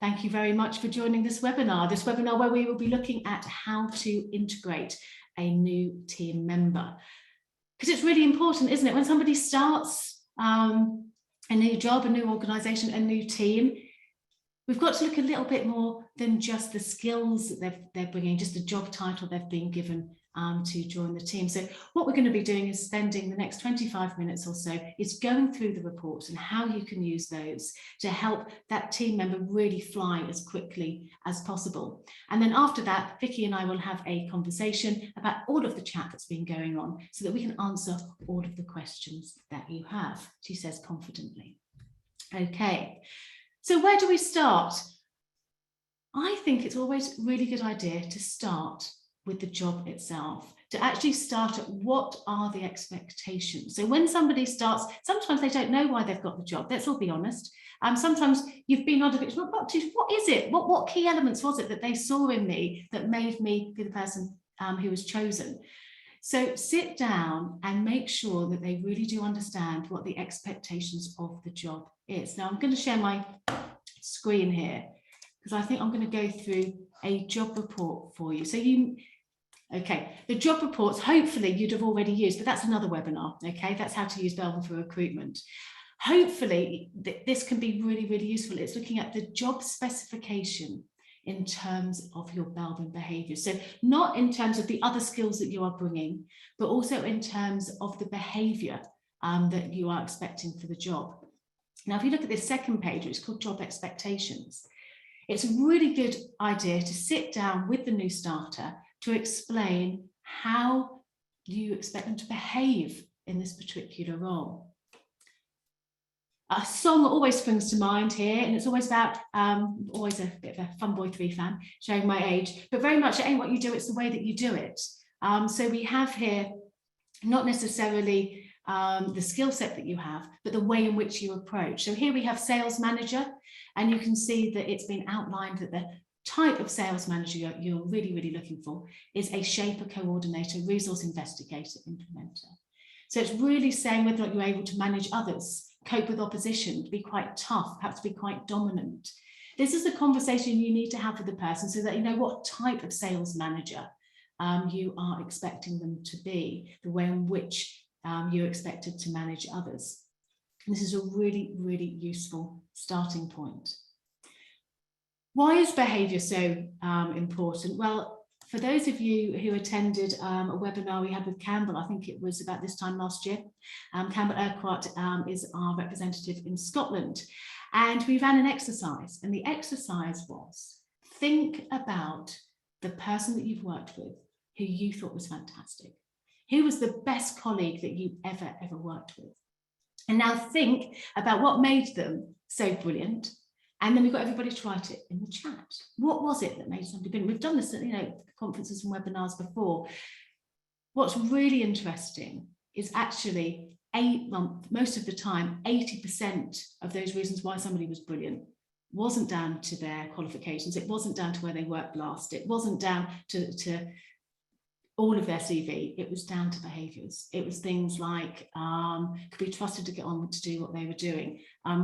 Thank you very much for joining this webinar where we will be looking at how to integrate a new team member. Because it's really important, isn't it? When somebody starts a new job, a new organisation, a new team, we've got to look a little bit more than just the skills that they're bringing, just the job title they've been given to join the team. So what we're going to be doing is spending the next 25 minutes or so is going through the reports and how you can use those to help that team member really fly as quickly as possible. And then after that, Vicky and I will have a conversation about all of the chat that's been going on so that we can answer all of the questions that you have, she says confidently. Okay, so where do we start? I think it's always a really good idea to start with the job itself, to actually start at what are the expectations. So when somebody starts, sometimes they don't know why they've got the job, let's all be honest. Sometimes you've been on a bit, what is it? What key elements was it that they saw in me that made me be the person who was chosen? So sit down and make sure that they really do understand what the expectations of the job is. Now I'm going to share my screen here because I think I'm going to go through a job report for you. So okay, the job reports, hopefully you'd have already used, but that's another webinar, okay? That's how to use Belbin for recruitment. Hopefully this can be really, really useful. It's looking at the job specification in terms of your Belbin behaviour. So not in terms of the other skills that you are bringing, but also in terms of the behaviour that you are expecting for the job. Now, if you look at this second page, which is called job expectations, it's a really good idea to sit down with the new starter to explain how you expect them to behave in this particular role. A song always springs to mind here, and it's always about, always a bit of a Fun Boy 3 fan, showing my age, but very much it ain't what you do, it's the way that you do it. So we have here not necessarily the skill set that you have, but the way in which you approach. So here we have sales manager, and you can see that it's been outlined that the type of sales manager you're really, really looking for is a shaper, coordinator, resource investigator, implementer. So it's really saying whether or not you're able to manage others, cope with opposition, to be quite tough, perhaps to be quite dominant. This is the conversation you need to have with the person so that you know what type of sales manager you are expecting them to be, the way in which you're expected to manage others. And this is a really, really useful starting point. Why is behaviour so important? Well, for those of you who attended a webinar we had with Campbell, I think it was about this time last year, Campbell Urquhart is our representative in Scotland, and we ran an exercise, and the exercise was think about the person that you've worked with who you thought was fantastic. Who was the best colleague that you ever worked with? And now think about what made them so brilliant. And then we've got everybody to write it in the chat. What was it that made somebody brilliant? We've done this at conferences and webinars before. What's really interesting is actually most of the time, 80% of those reasons why somebody was brilliant wasn't down to their qualifications. It wasn't down to where they worked last. It wasn't down to all of their CV, it was down to behaviours. It was things like could be trusted to get on to do what they were doing,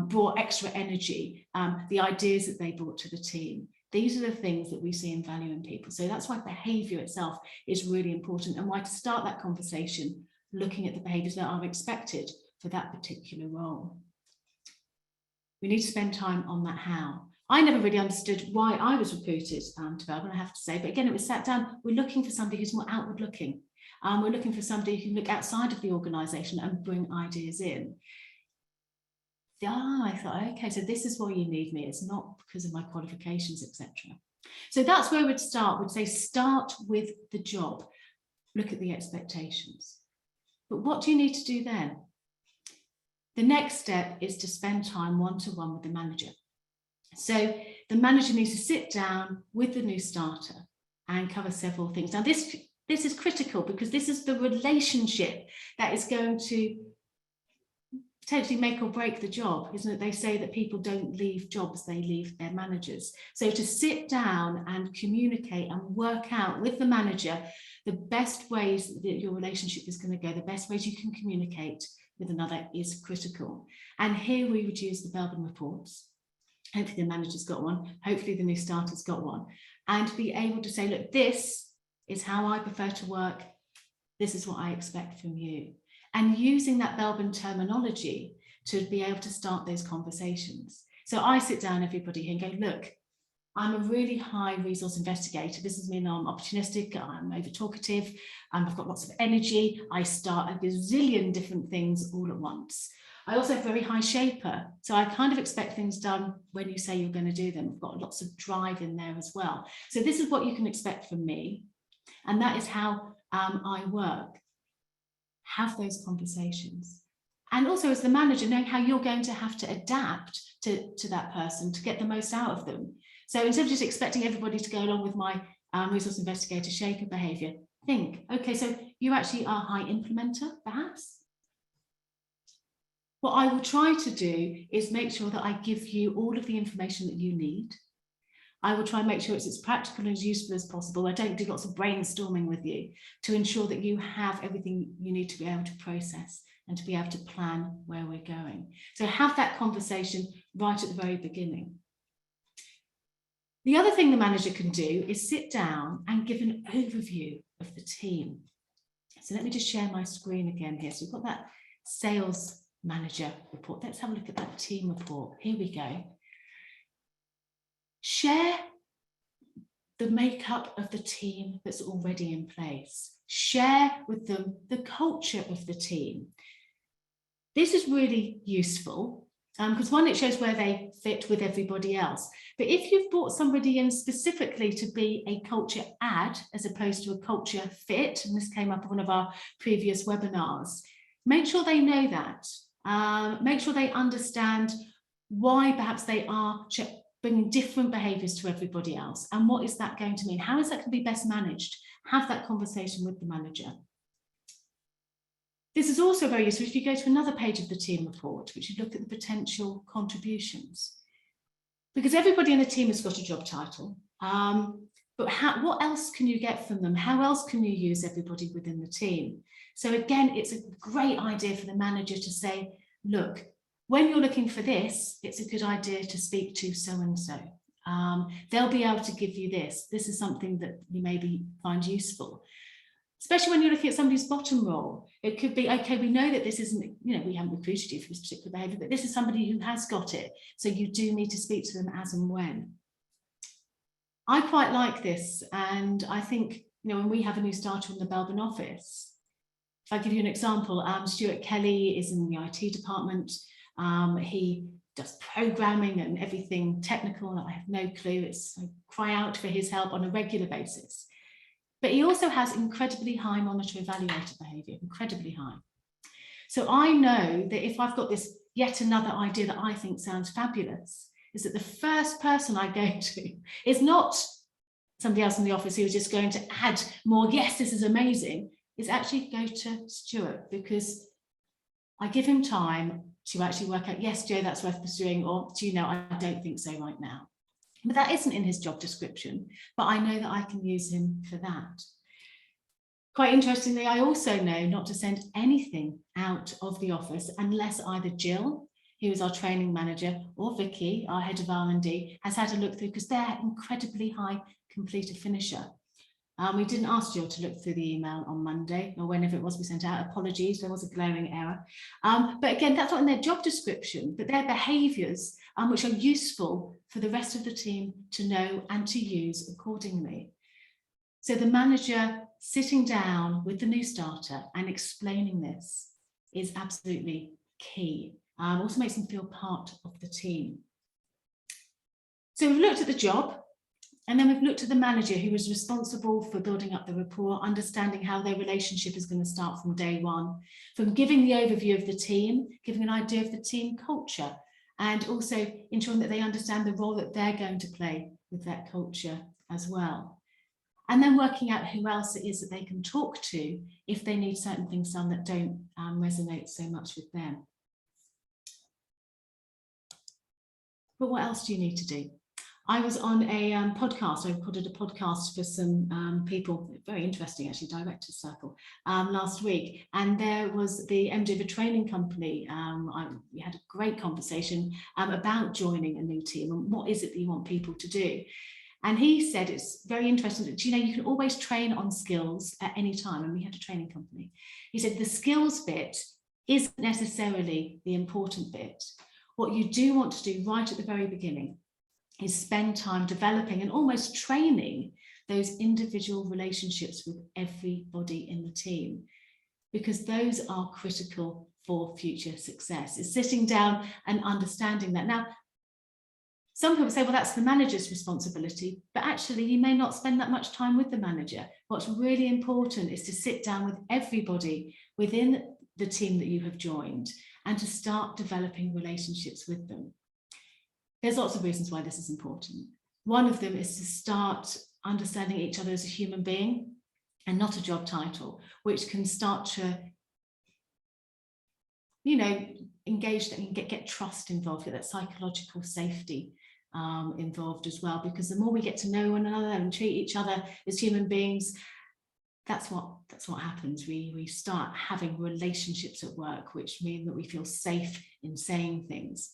brought extra energy, the ideas that they brought to the team. These are the things that we see in value in people. So that's why behaviour itself is really important, and why to start that conversation looking at the behaviours that are expected for that particular role. We need to spend time on that how. I never really understood why I was recruited to Belbin, I have to say, but again, it was sat down, we're looking for somebody who's more outward looking. We're looking for somebody who can look outside of the organisation and bring ideas in. I thought, okay, so this is why you need me. It's not because of my qualifications, etc. So that's where we'd start. We'd say start with the job, look at the expectations. But what do you need to do then? The next step is to spend time one-to-one with the manager. So the manager needs to sit down with the new starter and cover several things. Now this is critical because this is the relationship that is going to potentially make or break the job, isn't it? They say that people don't leave jobs, they leave their managers. So to sit down and communicate and work out with the manager the best ways that your relationship is going to go, the best ways you can communicate with another is critical. And here we would use the Belbin reports. Hopefully the manager's got one. Hopefully the new starter's got one. And be able to say, look, this is how I prefer to work. This is what I expect from you. And using that Belbin terminology to be able to start those conversations. So I sit down everybody here and go, look, I'm a really high resource investigator. This doesn't mean I'm opportunistic, I'm over talkative, I've got lots of energy, I start a gazillion different things all at once. I also have very high shaper, so I kind of expect things done when you say you're going to do them. I've got lots of drive in there as well. So this is what you can expect from me, and that is how I work. Have those conversations. And also as the manager, knowing how you're going to have to adapt to that person to get the most out of them. So instead of just expecting everybody to go along with my resource investigator shaper behaviour, think, okay, so you actually are a high implementer, perhaps? What I will try to do is make sure that I give you all of the information that you need. I will try and make sure it's as practical and as useful as possible. I don't do lots of brainstorming with you to ensure that you have everything you need to be able to process and to be able to plan where we're going. So have that conversation right at the very beginning. The other thing the manager can do is sit down and give an overview of the team. So let me just share my screen again here. So we've got that sales manager report. Let's have a look at that team report. Here we go. Share the makeup of the team that's already in place. Share with them the culture of the team. This is really useful because one, it shows where they fit with everybody else. But if you've brought somebody in specifically to be a culture add as opposed to a culture fit, and this came up in one of our previous webinars, make sure they know that. Make sure they understand why perhaps they are bringing different behaviours to everybody else, and what is that going to mean? How is that going to be best managed? Have that conversation with the manager. This is also very useful if you go to another page of the team report, which you look at the potential contributions. Because everybody in the team has got a job title, but what else can you get from them? How else can you use everybody within the team? So again, it's a great idea for the manager to say, look, when you're looking for this, it's a good idea to speak to so-and-so. They'll be able to give you this. This is something that you maybe find useful. Especially when you're looking at somebody's bottom role, it could be, okay, we know that this isn't, we haven't recruited you for this particular behaviour, but this is somebody who has got it. So you do need to speak to them as and when. I quite like this. And I think, when we have a new starter in the Belbin office, if I give you an example, Stuart Kelly is in the IT department. He does programming and everything technical. I have no clue. I cry out for his help on a regular basis. But he also has incredibly high monitor evaluator behaviour, incredibly high. So I know that if I've got this yet another idea that I think sounds fabulous, is that the first person I go to is not somebody else in the office who is just going to add more, yes, this is amazing. It's actually go to Stuart, because I give him time to actually work out, yes, Joe, that's worth pursuing, or do you know, I don't think so right now. But that isn't in his job description, but I know that I can use him for that. Quite interestingly, I also know not to send anything out of the office unless either Jill, who is our training manager, or Vicky, our head of R&D, has had a look through, because they're incredibly high completer finisher. We didn't ask Jill to look through the email on Monday, or whenever it was we sent out. Apologies, there was a glaring error. But again, that's not in their job description, but their behaviours, which are useful for the rest of the team to know and to use accordingly. So the manager sitting down with the new starter and explaining this is absolutely key. Also makes them feel part of the team. So we've looked at the job. And then we've looked at the manager who is responsible for building up the rapport, understanding how their relationship is going to start from day one, from giving the overview of the team, giving an idea of the team culture, and also ensuring that they understand the role that they're going to play with that culture as well. And then working out who else it is that they can talk to if they need certain things done that don't resonate so much with them. But what else do you need to do? I was on a podcast. I recorded a podcast for some people, very interesting actually, Director's Circle, last week. And there was the MD of a training company. We had a great conversation about joining a new team and what is it that you want people to do. And he said it's very interesting that, you know, you can always train on skills at any time. And we had a training company. He said the skills bit isn't necessarily the important bit. What you do want to do right at the very beginning is spend time developing and almost training those individual relationships with everybody in the team, because those are critical for future success. It's sitting down and understanding that. Now, some people say, well, that's the manager's responsibility, but actually you may not spend that much time with the manager. What's really important is to sit down with everybody within the team that you have joined and to start developing relationships with them. There's lots of reasons why this is important. One of them is to start understanding each other as a human being and not a job title, which can start to, you know, engage and get trust involved, get that psychological safety involved as well, because the more we get to know one another and treat each other as human beings, that's what happens. We start having relationships at work, which mean that we feel safe in saying things.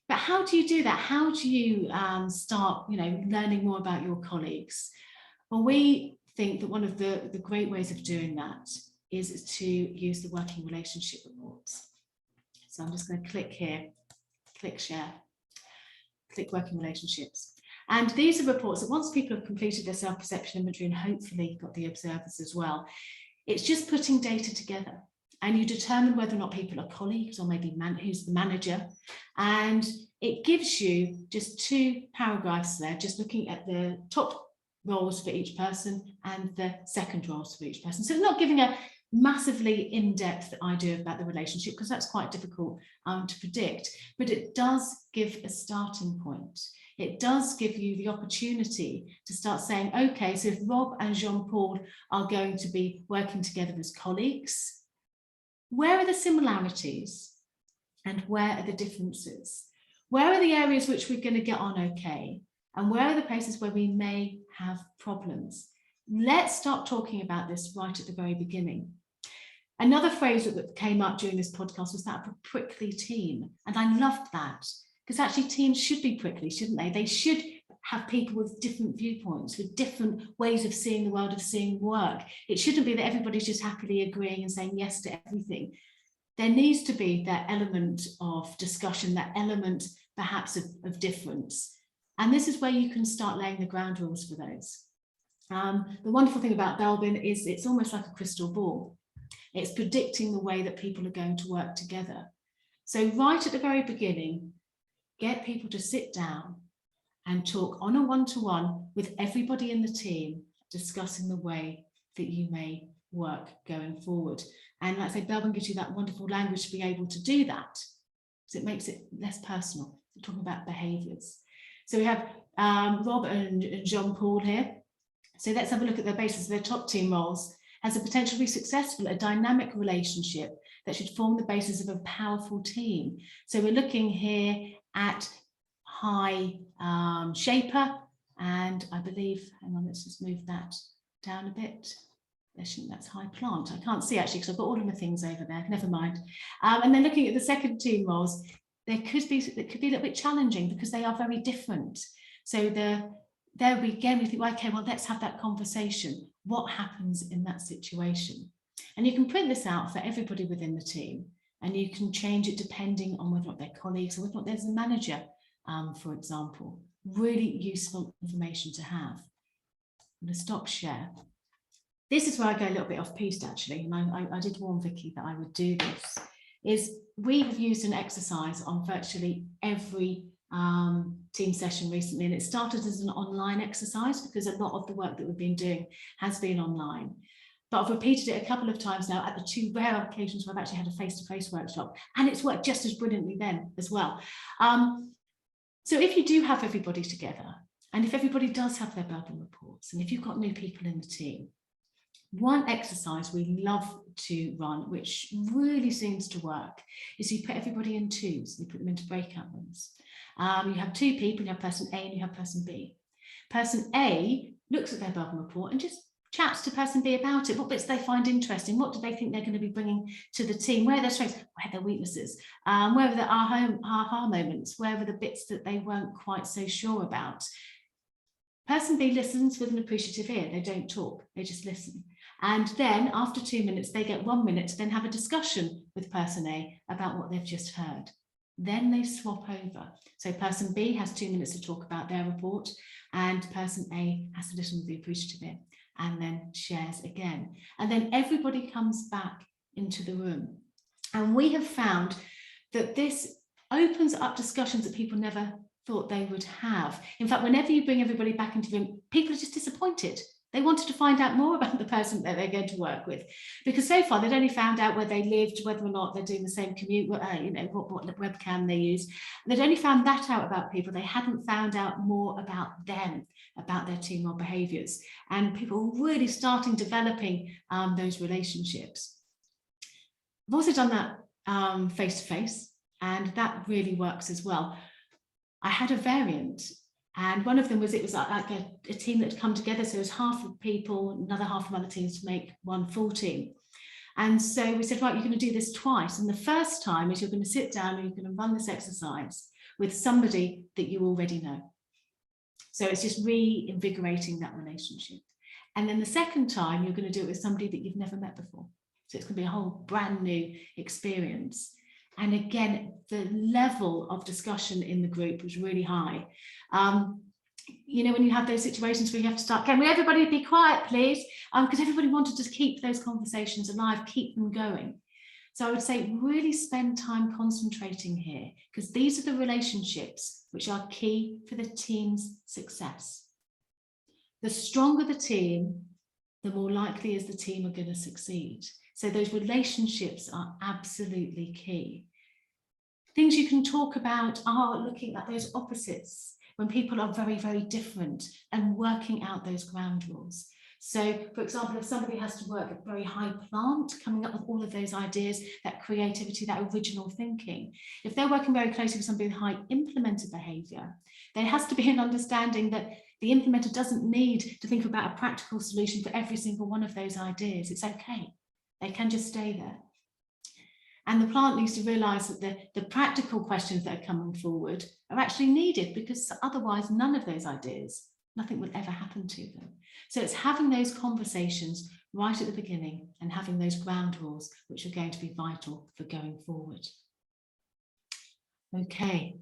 But how do you do that? How do you start, you know, learning more about your colleagues? Well, we think that one of the great ways of doing that is to use the working relationship reports. So I'm just going to click here, click share, click working relationships. And these are reports that once people have completed their self-perception inventory and hopefully got the observers as well, it's just putting data together. And you determine whether or not people are colleagues or maybe who's the manager. And it gives you just 2 paragraphs there, just looking at the top roles for each person and the second roles for each person. So it's not giving a massively in-depth idea about the relationship, because that's quite difficult to predict, but it does give a starting point. It does give you the opportunity to start saying, okay, so if Rob and Jean-Paul are going to be working together as colleagues, where are the similarities and where are the differences? Where are the areas which we're going to get on okay? And where are the places where we may have problems? Let's start talking about this right at the very beginning. Another phrase that came up during this podcast was that of a prickly team. And I loved that, because actually teams should be prickly, shouldn't they? They should have people with different viewpoints, with different ways of seeing the world, of seeing work. It shouldn't be that everybody's just happily agreeing and saying yes to everything. There needs to be that element of discussion, that element perhaps of difference. And this is where you can start laying the ground rules for those. The wonderful thing about Belbin is it's almost like a crystal ball. It's predicting the way that people are going to work together. So right at the very beginning, get people to sit down and talk on a one-to-one with everybody in the team, discussing the way that you may work going forward. And like I say, Belbin gives you that wonderful language to be able to do that, because it makes it less personal. We're talking about behaviours. So we have Rob and Jean-Paul here. So let's have a look at their basis. Their top team roles has the potential to be successful, a dynamic relationship that should form the basis of a powerful team. So we're looking here at high shaper, and I believe, hang on, let's just move that down a bit. That's high plant. I can't see actually because I've got all of my things over there. Never mind. And then looking at the second team roles, it could be a little bit challenging because they are very different. So there we again, we think, well, okay, well, let's have that conversation. What happens in that situation? And you can print this out for everybody within the team, and you can change it depending on whether or not they're colleagues or whether or not there's a manager, for example. Really useful information to have. I'm going to stop share. This is where I go a little bit off piste actually, and I did warn Vicky that I would do this, is we have used an exercise on virtually every team session recently, and it started as an online exercise because a lot of the work that we've been doing has been online. But I've repeated it a couple of times now at the 2 rare occasions where I've actually had a face-to-face workshop, and it's worked just as brilliantly then as well. So if you do have everybody together, and if everybody does have their Belbin reports, and if you've got new people in the team, one exercise we love to run, which really seems to work, is you put everybody in twos, you put them into breakout rooms. You have two people, you have person A and you have person B. Person A looks at their Belbin report and just chats to person B about it. What bits they find interesting? What do they think they're going to be bringing to the team? Where are their strengths? Where are their weaknesses? Where are the aha moments? Where are the bits that they weren't quite so sure about? Person B listens with an appreciative ear. They don't talk, they just listen. And then after 2 minutes, they get 1 minute to then have a discussion with person A about what they've just heard. Then they swap over. So person B has 2 minutes to talk about their report, and person A has to listen with the appreciative ear and then shares again. And then everybody comes back into the room. And we have found that this opens up discussions that people never thought they would have. In fact, whenever you bring everybody back into the room, people are just disappointed. They wanted to find out more about the person that they're going to work with, because so far they'd only found out where they lived, whether or not they're doing the same commute, what webcam they use. They'd only found that out about people. They hadn't found out more about them, about their team or behaviours. And people were really starting developing those relationships. I've also done that face-to-face, and that really works as well. I had a variant, and one of them was, it was like a team that had come together. So it was half of people, another half of other teams to make one full team. And so we said, right, you're going to do this twice. And the first time is you're going to sit down and you're going to run this exercise with somebody that you already know. So it's just reinvigorating that relationship. And then the second time, you're going to do it with somebody that you've never met before. So it's going to be a whole brand new experience. And again, the level of discussion in the group was really high. You know, when you have those situations where you have to start, can we everybody be quiet, please? Because everybody wanted to keep those conversations alive, keep them going. So I would say really spend time concentrating here, because these are the relationships which are key for the team's success. The stronger the team, the more likely is the team are going to succeed. So those relationships are absolutely key. Things you can talk about are looking at those opposites, when people are very, very different, and working out those ground rules. So, for example, if somebody has to work at a very high plant, coming up with all of those ideas, that creativity, that original thinking, if they're working very closely with somebody with high implementer behaviour, there has to be an understanding that the implementer doesn't need to think about a practical solution for every single one of those ideas. It's okay. They can just stay there. And the plant needs to realise that the practical questions that are coming forward are actually needed, because otherwise none of those ideas, nothing would ever happen to them. So it's having those conversations right at the beginning and having those ground rules which are going to be vital for going forward. Okay,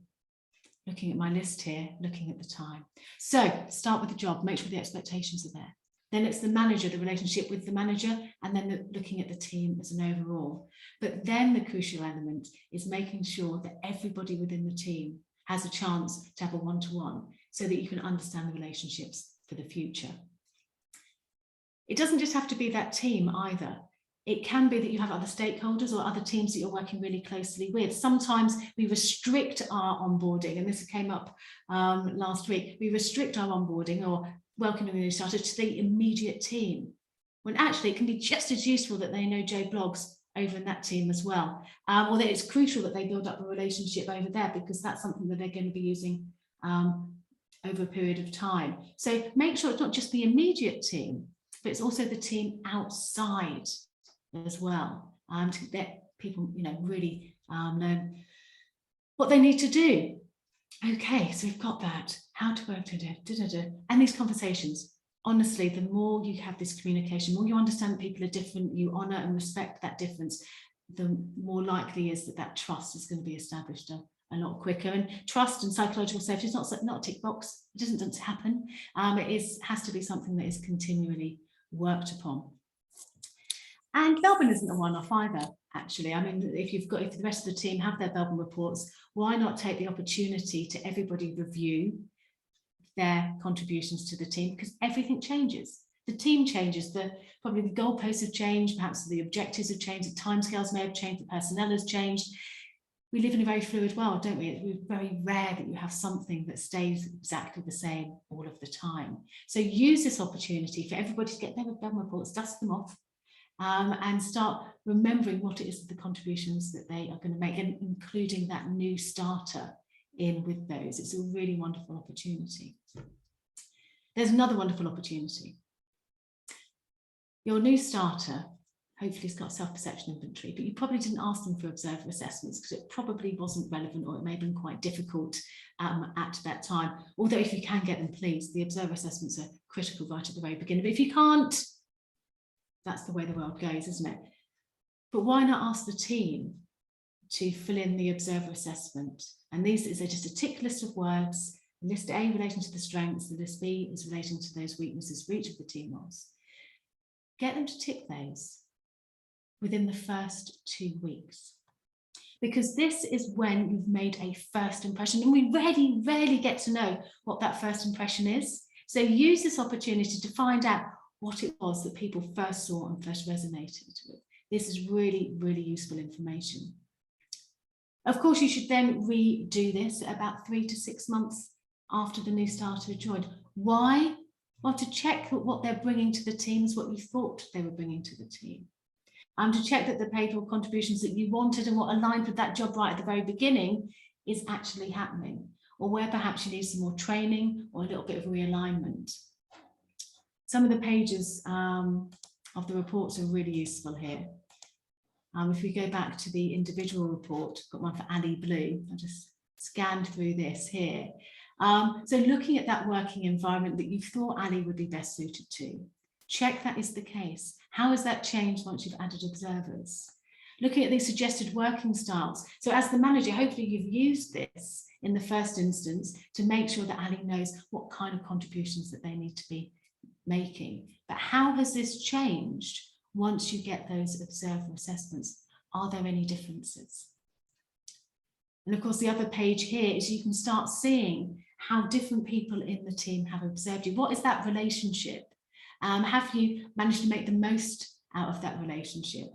looking at my list here, looking at the time. So start with the job, make sure the expectations are there. Then it's the manager, the relationship with the manager, and then looking at the team as an overall. But then the crucial element is making sure that everybody within the team has a chance to have a one-to-one, so that you can understand the relationships for the future. It doesn't just have to be that team either. It can be that you have other stakeholders or other teams that you're working really closely with. Sometimes we restrict our onboarding, and this came up last week. We restrict our onboarding or welcoming a new starter to the immediate team, when actually it can be just as useful that they know Joe Bloggs over in that team as well, or that it's crucial that they build up a relationship over there, because that's something that they're going to be using over a period of time. So make sure it's not just the immediate team, but it's also the team outside as well, to let people, you know, really learn what they need to do. Okay, so we've got that, how to work together, and these conversations. Honestly, the more you have this communication, the more you understand that people are different, you honour and respect that difference, the more likely is that that trust is going to be established a lot quicker. And trust and psychological safety is not a tick box. It doesn't happen. It has to be something that is continually worked upon. And Belbin isn't a one-off either, actually. I mean, if the rest of the team have their Belbin reports, why not take the opportunity to everybody review their contributions to the team, because everything changes. The team changes, probably the goalposts have changed, perhaps the objectives have changed, the timescales may have changed, the personnel has changed. We live in a very fluid world, don't we? It's very rare that you have something that stays exactly the same all of the time. So use this opportunity for everybody to get their Belbin reports, dust them off, and start remembering what it is, the contributions that they are going to make, and including that new starter in with those. It's a really wonderful opportunity. There's another wonderful opportunity. Your new starter hopefully has got self-perception inventory, but you probably didn't ask them for observer assessments because it probably wasn't relevant, or it may have been quite difficult at that time. Although if you can get them, please, the observer assessments are critical right at the very beginning. But if you can't, that's the way the world goes, isn't it? But why not ask the team to fill in the observer assessment? And these is just a tick list of words. List A relating to the strengths, the list B is relating to those weaknesses for each of the team roles. Get them to tick those within the first 2 weeks, because this is when you've made a first impression, and we rarely get to know what that first impression is. So use this opportunity to find out what it was that people first saw and first resonated with. This is really useful information. Of course, you should then redo this about 3 to 6 months after the new starter had joined. Why? Well, to check that what they're bringing to the team is what you thought they were bringing to the team. To check that the behavioural contributions that you wanted and what aligned with that job right at the very beginning is actually happening, or where perhaps you need some more training or a little bit of realignment. Some of the pages of the reports are really useful here. If we go back to the individual report, I've got one for Ali Blue. I just scanned through this here. So looking at that working environment that you thought Ali would be best suited to, check that is the case. How has that changed once you've added observers? Looking at these suggested working styles. So as the manager, hopefully you've used this in the first instance to make sure that Ali knows what kind of contributions that they need to be making. But how has this changed once you get those observer assessments? Are there any differences? And of course, the other page here is you can start seeing how different people in the team have observed you. What is that relationship? Have you managed to make the most out of that relationship?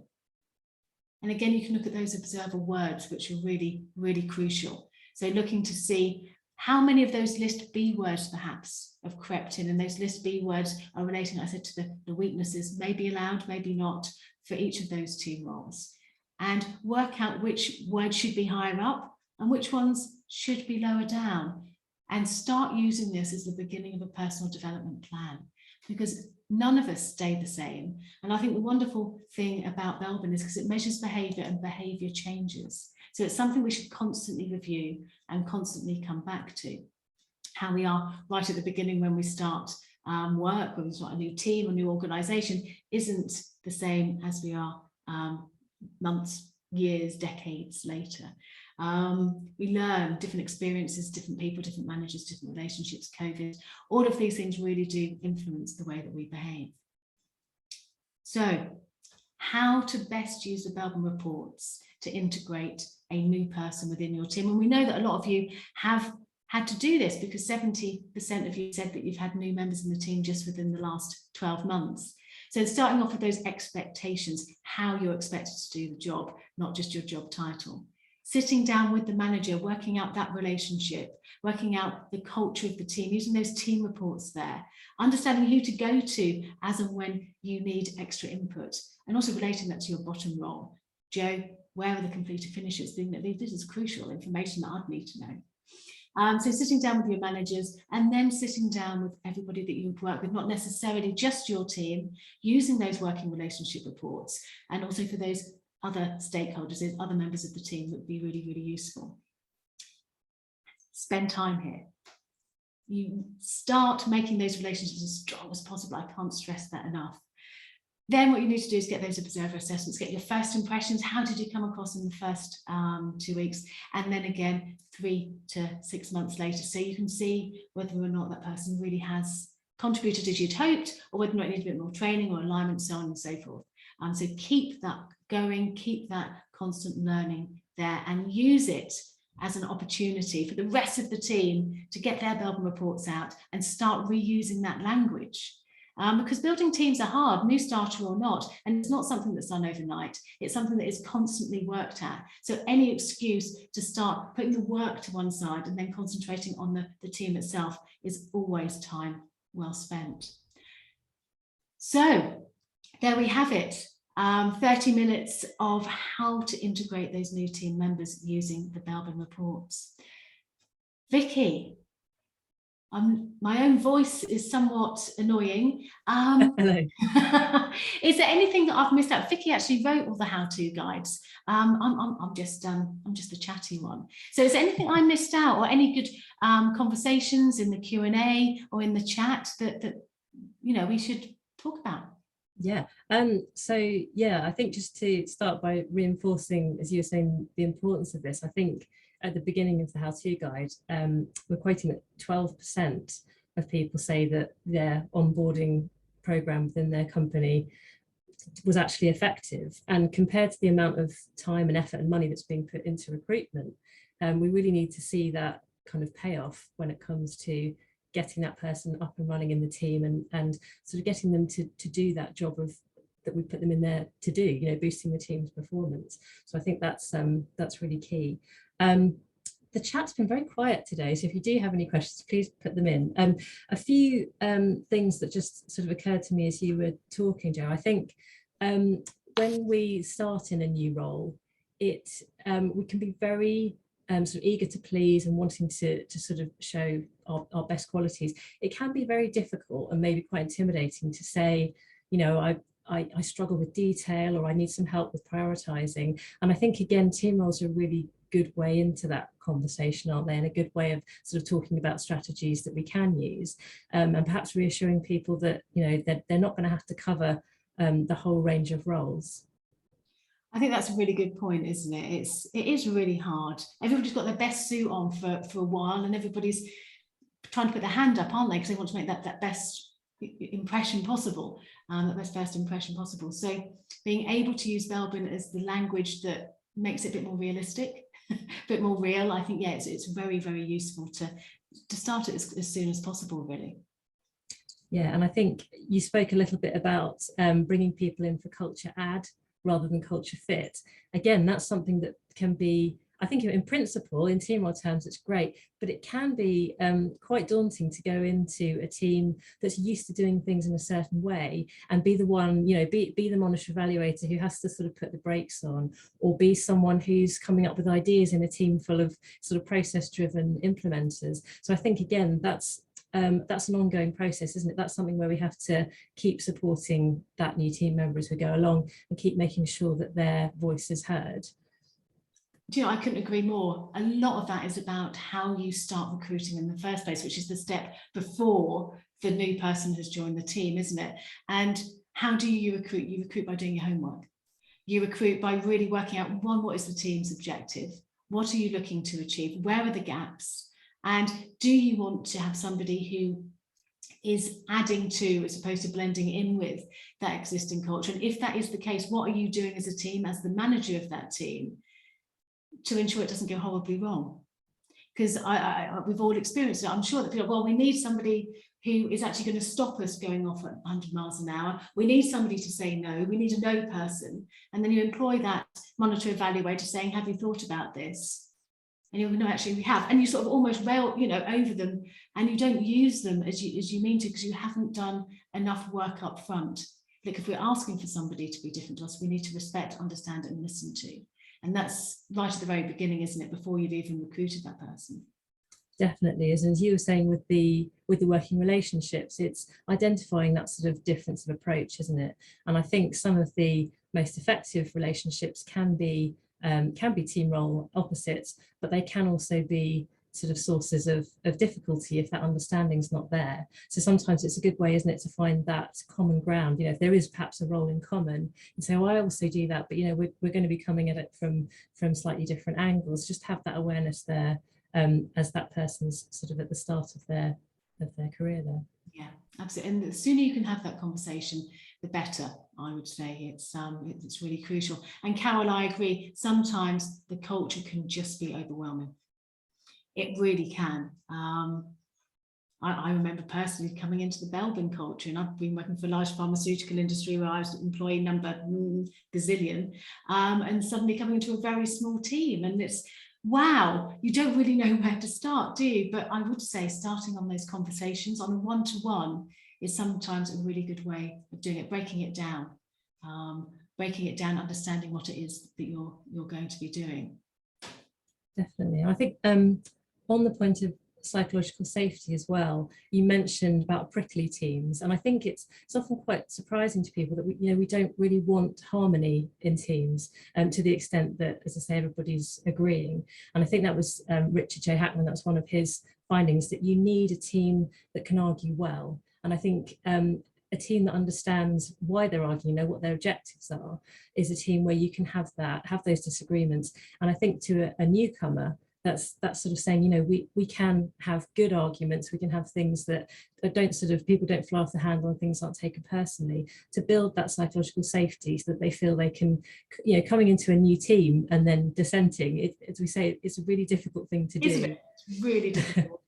And again, you can look at those observer words, which are really crucial. So looking to see how many of those list B words perhaps have crept in, and those list B words are relating, I said, to the weaknesses, maybe allowed, maybe not, for each of those team roles. And work out which words should be higher up and which ones should be lower down. And start using this as the beginning of a personal development plan, because none of us stay the same. And I think the wonderful thing about Belbin is because it measures behaviour, and behaviour changes. So it's something we should constantly review and constantly come back to. How we are right at the beginning when we start work, when we start a new team or new organisation, isn't the same as we are months, years, decades later. We learn different experiences, different people, different managers, different relationships, COVID. All of these things really do influence the way that we behave. So how to best use the Belbin reports to integrate a new person within your team. And we know that a lot of you have had to do this, because 70% of you said that you've had new members in the team just within the last 12 months. So starting off with those expectations, how you're expected to do the job, not just your job title. Sitting down with the manager, working out that relationship, working out the culture of the team, using those team reports there, understanding who to go to as and when you need extra input, and also relating that to your bottom role. Joe, where are the completed finishes? This is crucial information that I'd need to know. So sitting down with your managers, and then sitting down with everybody that you've worked with, not necessarily just your team, using those working relationship reports, and also for those other stakeholders, other members of the team, that would be really useful. Spend time here. You start making those relationships as strong as possible. I can't stress that enough. Then what you need to do is get those observer assessments, get your first impressions. How did you come across in the first 2 weeks? And then again, 3 to 6 months later, so you can see whether or not that person really has contributed as you'd hoped, or whether or not it needs a bit more training or alignment, so on and so forth. So keep that going, keep that constant learning there, and use it as an opportunity for the rest of the team to get their Belbin reports out and start reusing that language. Because building teams are hard, new starter or not, and it's not something that's done overnight. It's something that is constantly worked at. So any excuse to start putting the work to one side and then concentrating on the team itself is always time well spent. So there we have it. 30 minutes of how to integrate those new team members using the Belbin reports. Vicky, my own voice is somewhat annoying. Hello. Is there anything that I've missed out? Vicky actually wrote all the how-to guides. I'm just the chatty one. So is there anything I missed out, or any good conversations in the Q&A or in the chat that we should talk about? Yeah. So yeah, I think just to start by reinforcing, as you were saying, the importance of this, I think at the beginning of the how-to guide, we're quoting that 12% of people say that their onboarding program within their company was actually effective. And compared to the amount of time and effort and money that's being put into recruitment, we really need to see that kind of payoff when it comes to getting that person up and running in the team, and sort of getting them to do that job of that we put them in there to do, boosting the team's performance. So I think that's really key. The chat's been very quiet today, so if you do have any questions, please put them in. A few things that just sort of occurred to me as you were talking, Jo. I think when we start in a new role, we can be very sort of eager to please and wanting to sort of show our best qualities. It can be very difficult and maybe quite intimidating to say, I struggle with detail, or I need some help with prioritizing. And I think, again, team roles are a really good way into that conversation, aren't they? And a good way of sort of talking about strategies that we can use, and perhaps reassuring people that, they're not going to have to cover the whole range of roles. I think that's a really good point, isn't it? It is really hard. Everybody's got their best suit on for a while, and everybody's trying to put their hand up, aren't they? Because they want to make that best impression possible, that best first impression possible. So being able to use Belbin as the language that makes it a bit more realistic, a bit more real, I think, yeah, it's very, very useful to start it as soon as possible, really. Yeah, and I think you spoke a little bit about bringing people in for culture add rather than culture fit. Again, that's something that can be, I think in principle, in team role terms, it's great, but it can be quite daunting to go into a team that's used to doing things in a certain way and be the one, be the monitor evaluator who has to sort of put the brakes on, or be someone who's coming up with ideas in a team full of sort of process-driven implementers. So I think, again, that's an ongoing process, isn't it? That's something where we have to keep supporting that new team member as we go along and keep making sure that their voice is heard. I couldn't agree more. A lot of that is about how you start recruiting in the first place, which is the step before the new person has joined the team, isn't it? And how do you recruit? You recruit by doing your homework. You recruit by really working out, one, what is the team's objective? What are you looking to achieve? Where are the gaps? And do you want to have somebody who is adding to, as opposed to blending in with, that existing culture? And if that is the case, what are you doing as a team, as the manager of that team, to ensure it doesn't go horribly wrong? Because we've all experienced it. I'm sure that people, well, we need somebody who is actually going to stop us going off at 100 miles an hour. We need somebody to say no. We need a no person. And then you employ that monitor evaluator saying, have you thought about this? And you'll know, actually we have. And you sort of almost rail, over them, and you don't use them as you mean to, because you haven't done enough work up front. Like, if we're asking for somebody to be different to us, we need to respect, understand, and listen to. And that's right at the very beginning, isn't it? Before you've even recruited that person. Definitely is. As you were saying with the working relationships, it's identifying that sort of difference of approach, isn't it? And I think some of the most effective relationships can be team role opposites, but they can also be sort of sources of difficulty if that understanding's not there. So sometimes it's a good way, isn't it, to find that common ground. If there is perhaps a role in common, and say, oh, I also do that, but we're going to be coming at it from slightly different angles. Just have that awareness there, as that person's sort of at the start of their career there. Yeah, absolutely. And the sooner you can have that conversation, the better, I would say. It's really crucial. And Carol, I agree, sometimes the culture can just be overwhelming. It really can. I remember personally coming into the Belbin culture, and I've been working for a large pharmaceutical industry where I was employee number gazillion, and suddenly coming into a very small team, and it's, wow, you don't really know where to start, do you? But I would say starting on those conversations on a one-to-one is sometimes a really good way of doing it, breaking it down, understanding what it is that you're going to be doing. Definitely. I think on the point of psychological safety as well, you mentioned about prickly teams, and I think it's often quite surprising to people that we don't really want harmony in teams, to the extent that, as I say, everybody's agreeing. And I think that was Richard J. Hackman, that was one of his findings, that you need a team that can argue well. And I think a team that understands why they're arguing, what their objectives are, is a team where you can have those disagreements. And I think to a newcomer, that's sort of saying, we can have good arguments, we can have things that don't people don't fly off the handle and things aren't taken personally, to build that psychological safety so that they feel they can, coming into a new team and then dissenting, as we say, it's a really difficult thing to do. Isn't it? It's really difficult.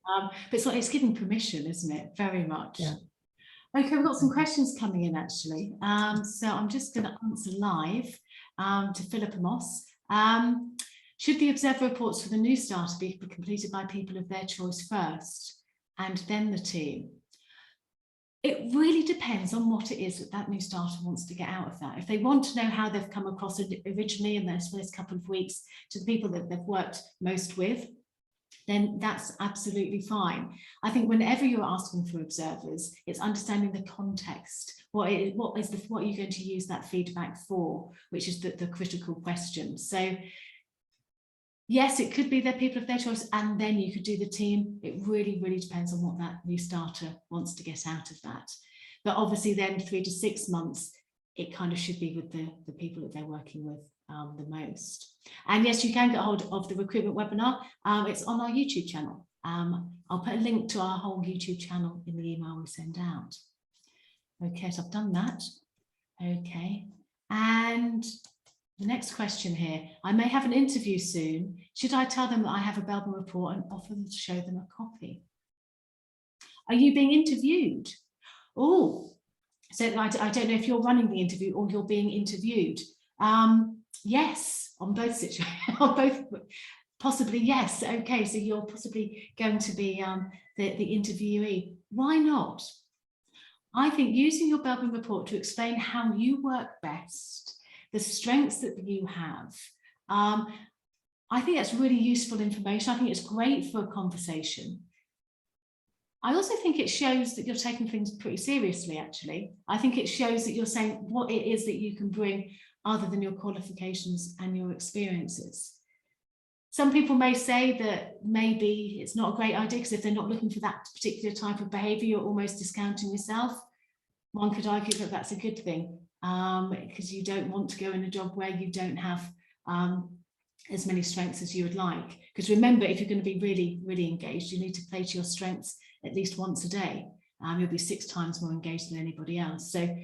But it's giving permission, isn't it? Very much. Yeah. Okay, we've got some questions coming in actually. So I'm just going to answer live to Philippa Moss. Should the observer reports for the new starter be completed by people of their choice first and then the team? It really depends on what it is that new starter wants to get out of that. If they want to know how they've come across it originally in those first couple of weeks to the people that they've worked most with, then that's absolutely fine. I think whenever you're asking for observers, it's understanding the context. What are you going to use that feedback for, which is the critical question. So yes, it could be their people of their choice, and then you could do the team. It really, really depends on what that new starter wants to get out of that. But obviously then 3 to 6 months, it kind of should be with the people that they're working with the most. And yes, you can get hold of the recruitment webinar. It's on our YouTube channel. I'll put a link to our whole YouTube channel in the email we send out. Okay, so I've done that. Okay, and the next question here, I may have an interview soon. Should I tell them that I have a Belbin report and offer to show them a copy? Are you being interviewed? Oh, so I don't know if you're running the interview or you're being interviewed. Yes, on both situations, on both, possibly yes. Okay, so you're possibly going to be the interviewee. Why not? I think using your Belbin report to explain how you work best, the strengths that you have, I think that's really useful information. I think it's great for a conversation. I also think it shows that you're taking things pretty seriously, actually. I think it shows that you're saying what it is that you can bring other than your qualifications and your experiences. Some people may say that maybe it's not a great idea because if they're not looking for that particular type of behaviour, you're almost discounting yourself. One could argue that that's a good thing because you don't want to go in a job where you don't have as many strengths as you would like. Because remember, if you're going to be really, really engaged, you need to play to your strengths at least once a day. You'll be 6 times more engaged than anybody else. So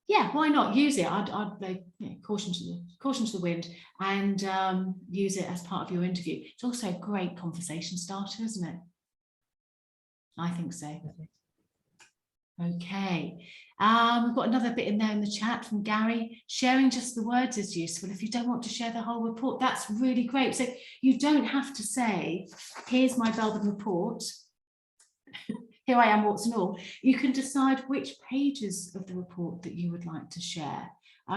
yeah, why not use it? I'd caution to the wind and use it as part of your interview. It's also a great conversation starter, isn't it? I think so. Okay, we've got another bit in there in the chat from Gary. Sharing just the words is useful. If you don't want to share the whole report, that's really great. So you don't have to say, here's my Belbin report. Here I am, warts and all. You can decide which pages of the report that you would like to share.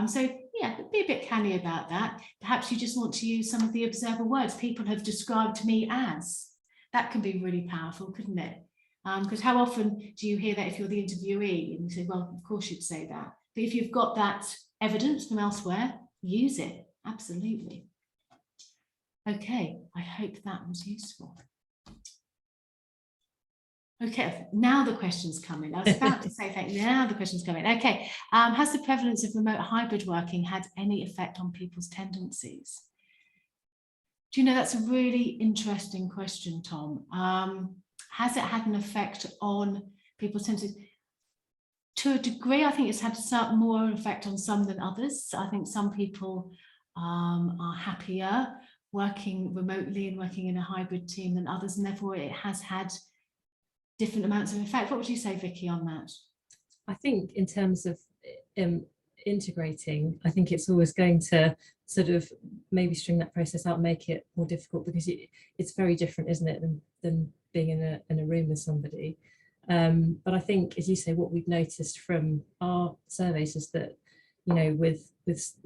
So yeah, be a bit canny about that. Perhaps you just want to use some of the observer words people have described me as. That can be really powerful, couldn't it? Because how often do you hear that if you're the interviewee and you say, well, of course you'd say that. But if you've got that evidence from elsewhere, use it. Absolutely. Okay, I hope that was useful. Okay, now the questions come in. I was about to say that, now the questions come in. Okay, has the prevalence of remote hybrid working had any effect on people's tendencies? Do you know, that's a really interesting question, Tom. Has it had an effect on people's tendencies? To a degree, I think it's had some more effect on some than others. I think some people are happier working remotely and working in a hybrid team than others, and therefore it has had different amounts of effect. What would you say, Vicky, on that? I think in terms of integrating, I think it's always going to sort of maybe string that process out, make it more difficult, because it's very different, isn't it, than being in a room with somebody. But I think, as you say, what we've noticed from our surveys is that, you know, with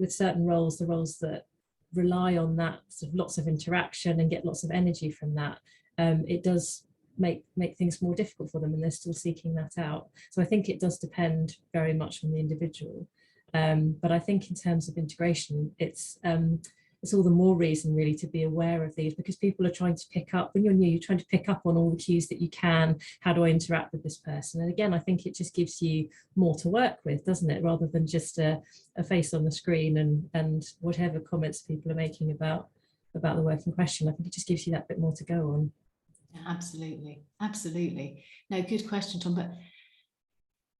certain roles, the roles that rely on that sort of lots of interaction and get lots of energy from that, it does make things more difficult for them, and they're still seeking that out. So I think it does depend very much on the individual. But I think in terms of integration, it's all the more reason really to be aware of these, because people are trying to pick up, when you're new, you're trying to pick up on all the cues that you can. How do I interact with this person? And again, I think it just gives you more to work with, doesn't it? Rather than just a face on the screen and whatever comments people are making about the work in question. I think it just gives you that bit more to go on. Absolutely, absolutely. No, good question, Tom. But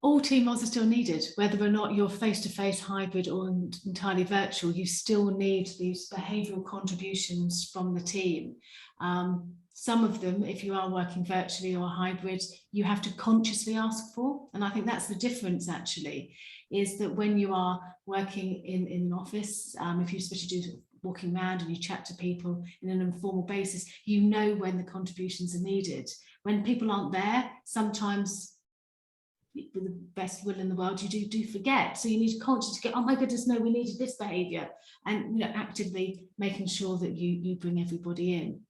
all team roles are still needed, whether or not you're face-to-face, hybrid, or entirely virtual. You still need these behavioural contributions from the team. Some of them, if you are working virtually or hybrid, you have to consciously ask for. And I think that's the difference, actually, is that when you are working in an office, if you especially do walking around and you chat to people in an informal basis, you know when the contributions are needed. When people aren't there, sometimes, with the best will in the world, you do forget. So you need to consciously get, oh my goodness, no, we needed this behaviour, and actively making sure that you bring everybody in.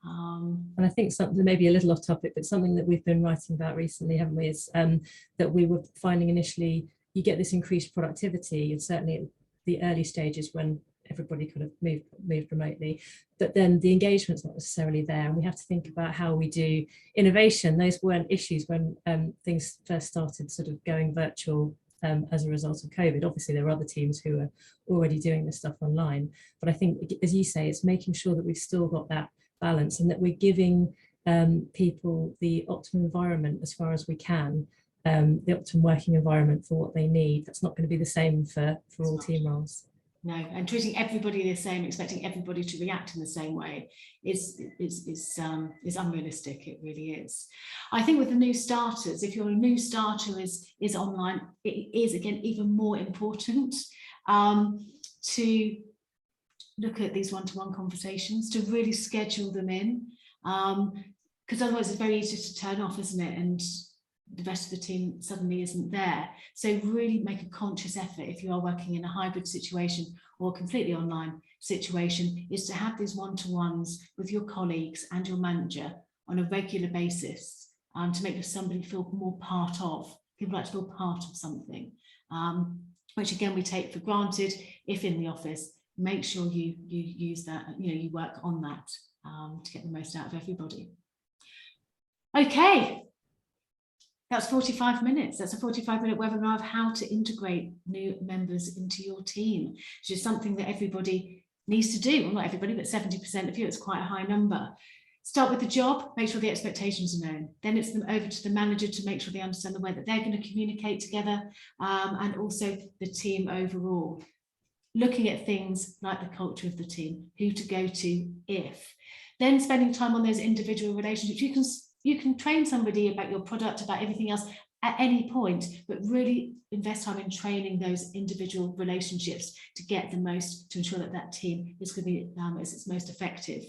And I think something maybe a little off topic, but something that we've been writing about recently, haven't we, is that we were finding initially you get this increased productivity, and certainly at the early stages when everybody kind of moved remotely, but then the engagement's not necessarily there, and we have to think about how we do innovation. Those weren't issues when things first started sort of going virtual as a result of COVID. Obviously there are other teams who are already doing this stuff online, but I think, as you say, it's making sure that we've still got that balance, and that we're giving people the optimum environment as far as we can, the optimum working environment for what they need. That's not going to be the same for all team roles. No, and treating everybody the same, expecting everybody to react in the same way is unrealistic. It really is. I think with the new starters, if your new starter is online, it is again even more important to look at these one-to-one conversations, to really schedule them in, because otherwise it's very easy to turn off, isn't it? And the rest of the team suddenly isn't there. So really make a conscious effort, if you are working in a hybrid situation or a completely online situation, is to have these one-to-ones with your colleagues and your manager on a regular basis, to make somebody feel more part of. People like to feel part of something, which again we take for granted if in the office. Make sure you use that, you work on that to get the most out of everybody. Okay. That's 45 minutes. That's a 45-minute webinar of how to integrate new members into your team, which is something that everybody needs to do. Well, not everybody, but 70% of you. It's quite a high number. Start with the job, make sure the expectations are known. Then it's them over to the manager to make sure they understand the way that they're going to communicate together, and also the team overall. Looking at things like the culture of the team, who to go to if. Then spending time on those individual relationships. You can train somebody about your product, about everything else at any point, but really invest time in training those individual relationships to get the most, to ensure that that team is going to be as its most effective.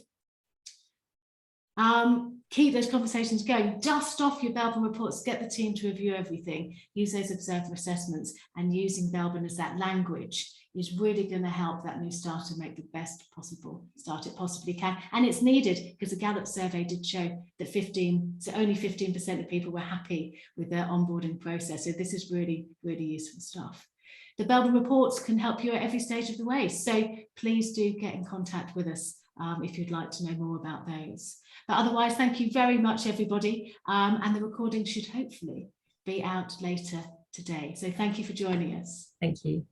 Keep those conversations going. Dust off your Belbin reports, get the team to review everything, use those observer assessments, and using Belbin as that language is really going to help that new starter make the best possible start it possibly can. And it's needed, because the Gallup survey did show that only 15% of people were happy with their onboarding process. So this is really, really useful stuff. The Belbin reports can help you at every stage of the way. So please do get in contact with us if you'd like to know more about those. But otherwise, thank you very much, everybody. And the recording should hopefully be out later today. So thank you for joining us. Thank you.